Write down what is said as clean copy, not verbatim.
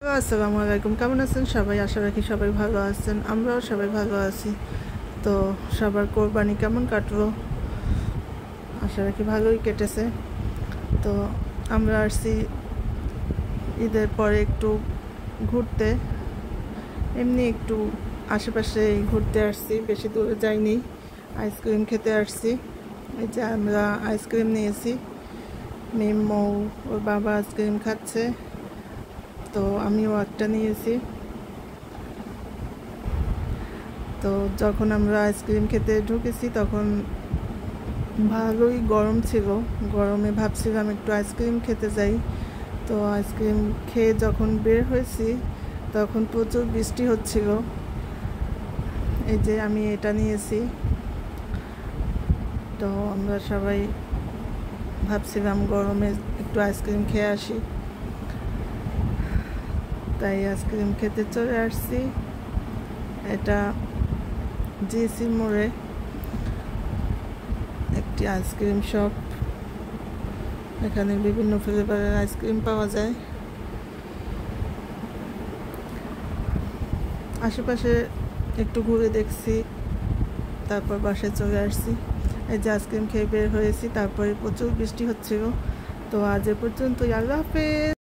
আসসালামু আলাইকুম, কেমন আছেন সবাই? আশা রাখি সবাই ভালো আছেন, আমরাও সবাই ভালো আছি। তো সবার কোরবানি কেমন কাটলো? আশা রাখি ভালোই কেটেছে। তো আমরা আসছি ঈদের পরে একটু ঘুরতে, এমনি একটু আশেপাশে ঘুরতে আসছি, বেশি দূরে যাইনি। আইসক্রিম খেতে আসছি। এই যে আমরা আইসক্রিম নিয়েছি, মেম্মু ওর বাবা আইসক্রিম খাচ্ছে, তো আমিও একটা নিয়েছি। তো যখন আমরা আইসক্রিম খেতে ঢুকেছি তখন ভালোই গরম ছিল। গরমে ভাবছিলাম একটু আইসক্রিম খেতে যাই। তো আইসক্রিম খেয়ে যখন বের হয়েছি তখন প্রচুর বৃষ্টি হচ্ছিল। এই যে আমি এটা নিয়েছি। তো আমরা সবাই ভাবছিলাম গরমে একটু আইসক্রিম খেয়ে আসি, তাই আইসক্রিম খেতে চলে আসছি। এটা জিসি মোড়ে একটি আইসক্রিম শপ, এখানে বিভিন্ন ফ্লেভারের আইসক্রিম পাওয়া যায়। আশেপাশে একটু ঘুরে দেখছি, তারপর বাসায় চলে আসছি। এই যে আইসক্রিম খেয়ে বের হয়েছি, তারপরে প্রচুর বৃষ্টি হচ্ছিল। তো আজ এ পর্যন্তই, আল্লাহ হাফেজ।